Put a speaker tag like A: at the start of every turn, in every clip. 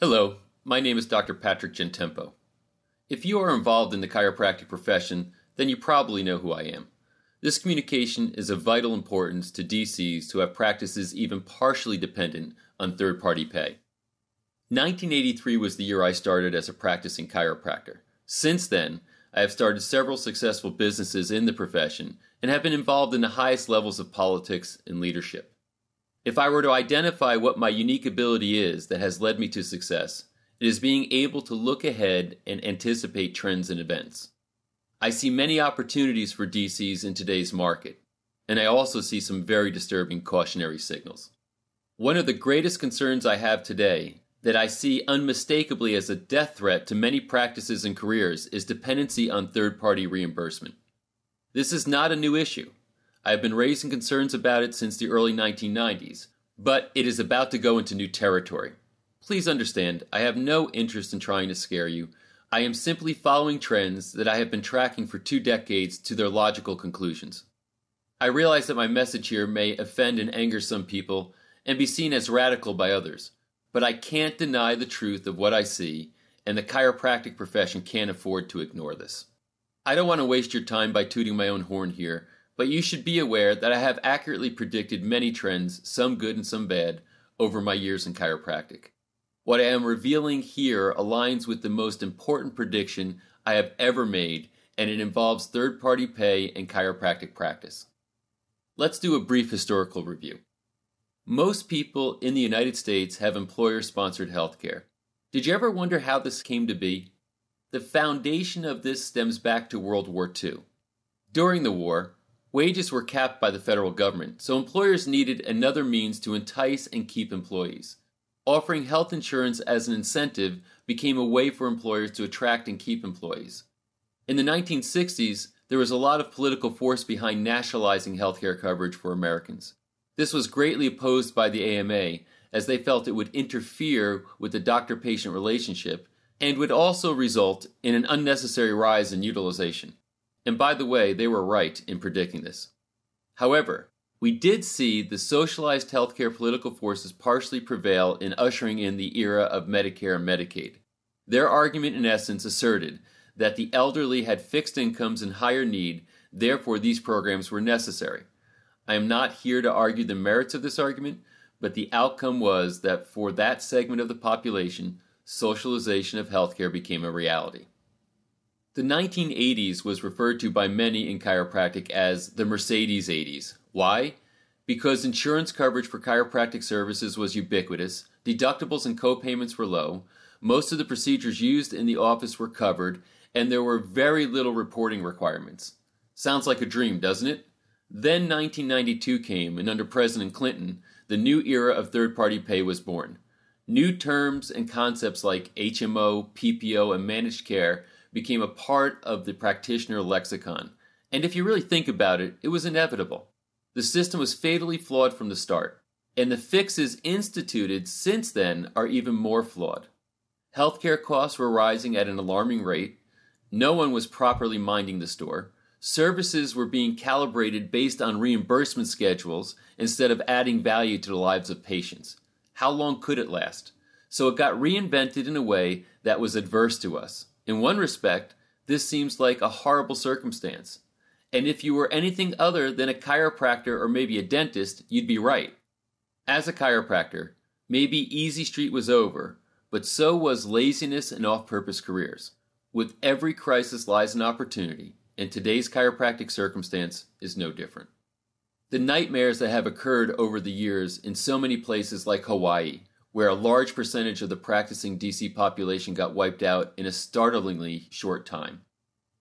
A: Hello, my name is Dr. Patrick Gentempo. If you are involved in the chiropractic profession, then you probably know who I am. This communication is of vital importance to DCs who have practices even partially dependent on third-party pay. 1983 was the year I started as a practicing chiropractor. Since then, I have started several successful businesses in the profession and have been involved in the highest levels of politics and leadership. If I were to identify what my unique ability is that has led me to success, it is being able to look ahead and anticipate trends and events. I see many opportunities for DCs in today's market, and I also see some very disturbing cautionary signals. One of the greatest concerns I have today, that I see unmistakably as a death threat to many practices and careers, is dependency on third-party reimbursement. This is not a new issue. I have been raising concerns about it since the early 1990s, but it is about to go into new territory. Please understand, I have no interest in trying to scare you. I am simply following trends that I have been tracking for 2 decades to their logical conclusions. I realize that my message here may offend and anger some people and be seen as radical by others, but I can't deny the truth of what I see, and the chiropractic profession can't afford to ignore this. I don't want to waste your time by tooting my own horn here, but you should be aware that I have accurately predicted many trends, some good and some bad, over my years in chiropractic. What I am revealing here aligns with the most important prediction I have ever made, and it involves third-party pay and chiropractic practice. Let's do a brief historical review. Most people in the United States have employer-sponsored health care. Did you ever wonder how this came to be? The foundation of this stems back to World War II. During the war, wages were capped by the federal government, so employers needed another means to entice and keep employees. Offering health insurance as an incentive became a way for employers to attract and keep employees. In the 1960s, there was a lot of political force behind nationalizing healthcare coverage for Americans. This was greatly opposed by the AMA, as they felt it would interfere with the doctor-patient relationship and would also result in an unnecessary rise in utilization. And by the way, they were right in predicting this. However, we did see the socialized healthcare political forces partially prevail in ushering in the era of Medicare and Medicaid. Their argument in essence asserted that the elderly had fixed incomes and higher need, therefore these programs were necessary. I am not here to argue the merits of this argument, but the outcome was that for that segment of the population, socialization of healthcare became a reality. The 1980s was referred to by many in chiropractic as the Mercedes 80s. Why? Because insurance coverage for chiropractic services was ubiquitous, deductibles and co-payments were low, most of the procedures used in the office were covered, and there were very little reporting requirements. Sounds like a dream, doesn't it? Then 1992 came, and under President Clinton, the new era of third-party pay was born. New terms and concepts like HMO, PPO, and managed care became a part of the practitioner lexicon. And if you really think about it, it was inevitable. The system was fatally flawed from the start, and the fixes instituted since then are even more flawed. Healthcare costs were rising at an alarming rate. No one was properly minding the store. Services were being calibrated based on reimbursement schedules instead of adding value to the lives of patients. How long could it last? So it got reinvented in a way that was adverse to us. In one respect, this seems like a horrible circumstance. And if you were anything other than a chiropractor or maybe a dentist, you'd be right. As a chiropractor, maybe Easy Street was over, but so was laziness and off-purpose careers. With every crisis lies an opportunity, and today's chiropractic circumstance is no different. The nightmares that have occurred over the years in so many places like Hawaii, where a large percentage of the practicing DC population got wiped out in a startlingly short time.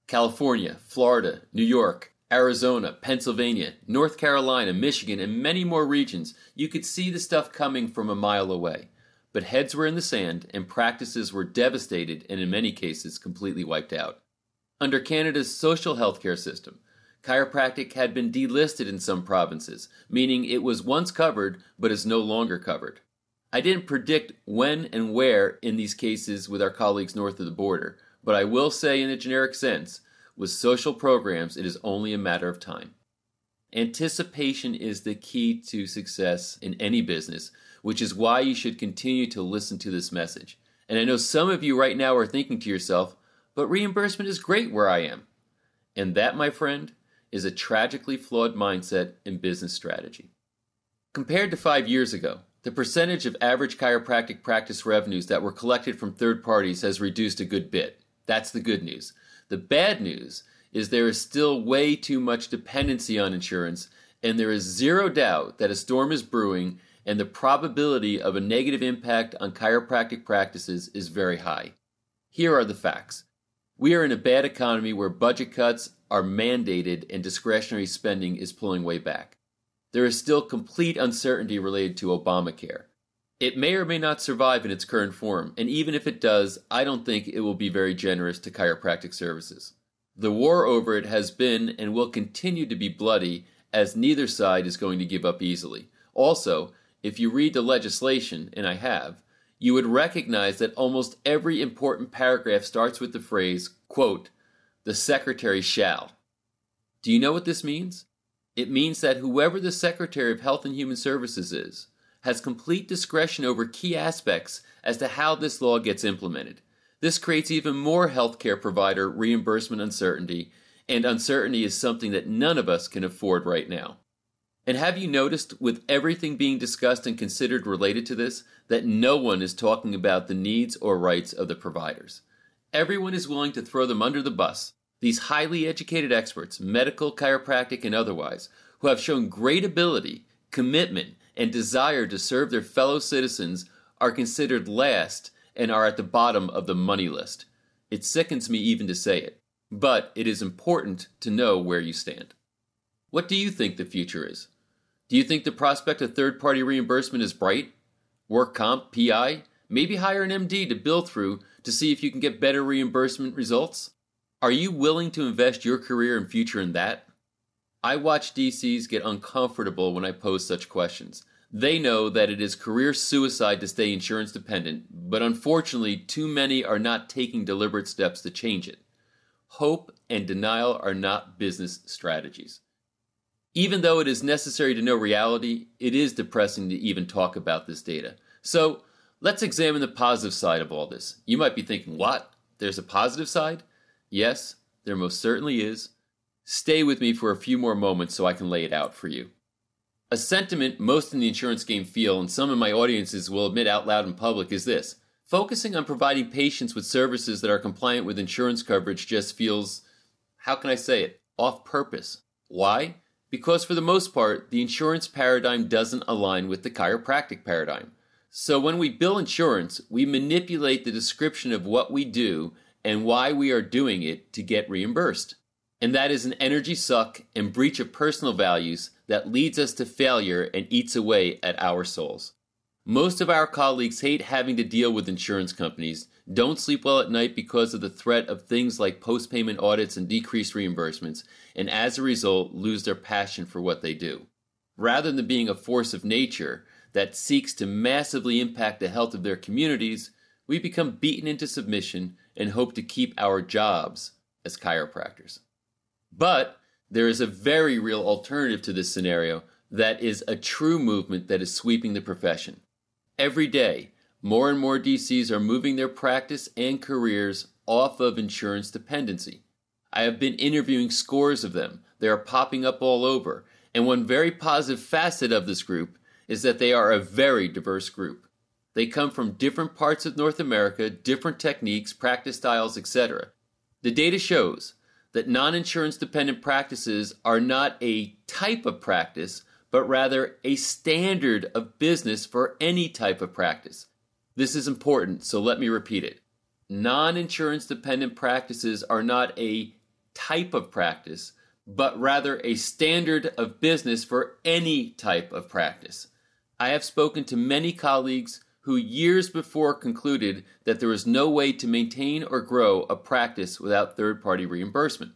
A: California, Florida, New York, Arizona, Pennsylvania, North Carolina, Michigan, and many more regions, you could see the stuff coming from a mile away. But heads were in the sand, and practices were devastated and in many cases completely wiped out. Under Canada's social healthcare system, chiropractic had been delisted in some provinces, meaning it was once covered but is no longer covered. I didn't predict when and where in these cases with our colleagues north of the border, but I will say in a generic sense, with social programs, it is only a matter of time. Anticipation is the key to success in any business, which is why you should continue to listen to this message. And I know some of you right now are thinking to yourself, but reimbursement is great where I am. And that, my friend, is a tragically flawed mindset and business strategy. Compared to 5 years ago, the percentage of average chiropractic practice revenues that were collected from third parties has reduced a good bit. That's the good news. The bad news is there is still way too much dependency on insurance, and there is zero doubt that a storm is brewing and the probability of a negative impact on chiropractic practices is very high. Here are the facts. We are in a bad economy where budget cuts are mandated and discretionary spending is pulling way back. There is still complete uncertainty related to Obamacare. It may or may not survive in its current form, and even if it does, I don't think it will be very generous to chiropractic services. The war over it has been and will continue to be bloody, as neither side is going to give up easily. Also, if you read the legislation, and I have, you would recognize that almost every important paragraph starts with the phrase, quote, "the Secretary shall." Do you know what this means? It means that whoever the Secretary of Health and Human Services is, has complete discretion over key aspects as to how this law gets implemented. This creates even more healthcare provider reimbursement uncertainty, and uncertainty is something that none of us can afford right now. And have you noticed, with everything being discussed and considered related to this, that no one is talking about the needs or rights of the providers? Everyone is willing to throw them under the bus. These highly educated experts, medical, chiropractic, and otherwise, who have shown great ability, commitment, and desire to serve their fellow citizens, are considered last and are at the bottom of the money list. It sickens me even to say it, but it is important to know where you stand. What do you think the future is? Do you think the prospect of third-party reimbursement is bright? Work comp, PI? Maybe hire an MD to bill through to see if you can get better reimbursement results? Are you willing to invest your career and future in that? I watch DCs get uncomfortable when I pose such questions. They know that it is career suicide to stay insurance dependent, but unfortunately too many are not taking deliberate steps to change it. Hope and denial are not business strategies. Even though it is necessary to know reality, it is depressing to even talk about this data. So let's examine the positive side of all this. You might be thinking, what? There's a positive side? Yes, there most certainly is. Stay with me for a few more moments so I can lay it out for you. A sentiment most in the insurance game feel, and some of my audiences will admit out loud in public, is this. Focusing on providing patients with services that are compliant with insurance coverage just feels, how can I say it, off purpose. Why? Because for the most part, the insurance paradigm doesn't align with the chiropractic paradigm. So when we bill insurance, we manipulate the description of what we do and why we are doing it to get reimbursed. And that is an energy suck and breach of personal values that leads us to failure and eats away at our souls. Most of our colleagues hate having to deal with insurance companies, don't sleep well at night because of the threat of things like post-payment audits and decreased reimbursements, and as a result lose their passion for what they do. Rather than being a force of nature that seeks to massively impact the health of their communities, we become beaten into submission and hope to keep our jobs as chiropractors. But there is a very real alternative to this scenario that is a true movement that is sweeping the profession. Every day, more and more DCs are moving their practice and careers off of insurance dependency. I have been interviewing scores of them. They are popping up all over. And one very positive facet of this group is that they are a very diverse group. They come from different parts of North America, different techniques, practice styles, etc. The data shows that non-insurance dependent practices are not a type of practice, but rather a standard of business for any type of practice. This is important, so let me repeat it. Non-insurance dependent practices are not a type of practice, but rather a standard of business for any type of practice. I have spoken to many colleagues who years before concluded that there was no way to maintain or grow a practice without third-party reimbursement.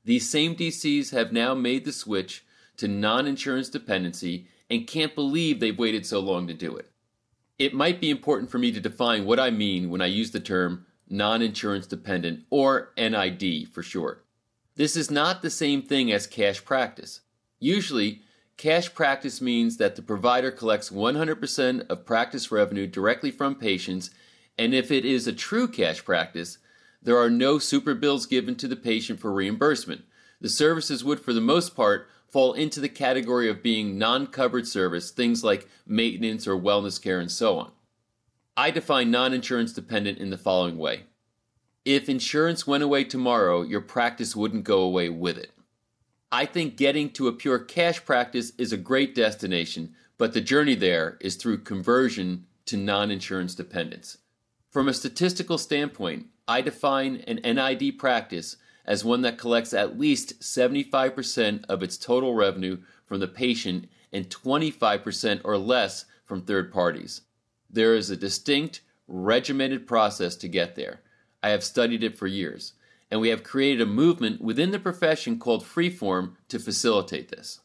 A: These same DCs have now made the switch to non-insurance dependency and can't believe they've waited so long to do it. It might be important for me to define what I mean when I use the term non-insurance dependent, or NID for short. This is not the same thing as cash practice. Usually, cash practice means that the provider collects 100% of practice revenue directly from patients And if it is a true cash practice, there are no super bills given to the patient for reimbursement. The services would, for the most part, fall into the category of being non-covered service, things like maintenance or wellness care and so on. I define non-insurance dependent in the following way. If insurance went away tomorrow, your practice wouldn't go away with it. I think getting to a pure cash practice is a great destination, but the journey there is through conversion to non-insurance dependence. From a statistical standpoint, I define an NID practice as one that collects at least 75% of its total revenue from the patient and 25% or less from third parties. There is a distinct, regimented process to get there. I have studied it for years, and we have created a movement within the profession called Freeform to facilitate this.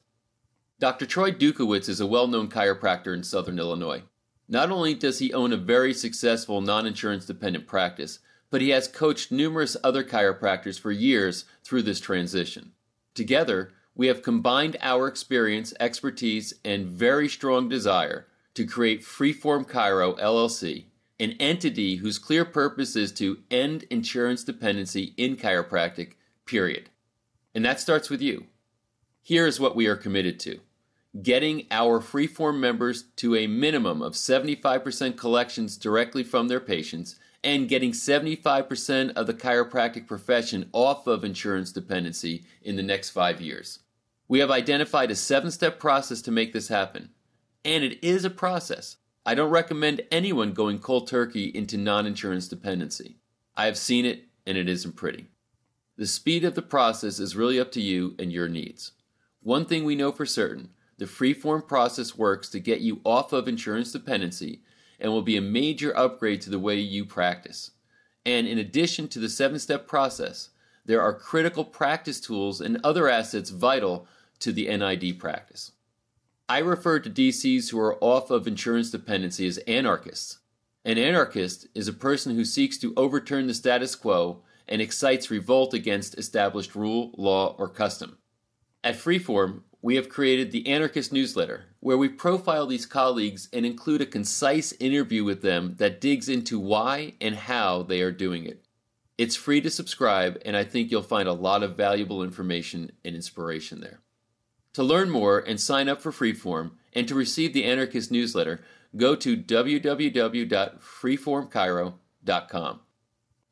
A: Dr. Troy Dukowitz is a well-known chiropractor in Southern Illinois. Not only does he own a very successful non-insurance dependent practice, but he has coached numerous other chiropractors for years through this transition. Together, we have combined our experience, expertise, and very strong desire to create Freeform Chiro LLC, an entity whose clear purpose is to end insurance dependency in chiropractic, period. And that starts with you. Here is what we are committed to. Getting our Freeform members to a minimum of 75% collections directly from their patients and getting 75% of the chiropractic profession off of insurance dependency in the next 5 years. We have identified a 7-step process to make this happen. And it is a process. I don't recommend anyone going cold turkey into non-insurance dependency. I have seen it, and it isn't pretty. The speed of the process is really up to you and your needs. One thing we know for certain, the Freeform process works to get you off of insurance dependency and will be a major upgrade to the way you practice. And in addition to the 7-step process, there are critical practice tools and other assets vital to the NID practice. I refer to DCs who are off of insurance dependency as anarchists. An anarchist is a person who seeks to overturn the status quo and excites revolt against established rule, law, or custom. At Freeform, we have created the Anarchist newsletter, where we profile these colleagues and include a concise interview with them that digs into why and how they are doing it. It's free to subscribe, and I think you'll find a lot of valuable information and inspiration there. To learn more and sign up for Freeform and to receive the Anarchist newsletter, go to www.freeformchiro.com.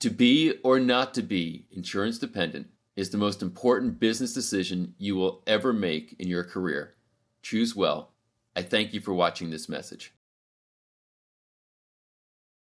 A: To be or not to be insurance dependent is the most important business decision you will ever make in your career. Choose well. I thank you for watching this message.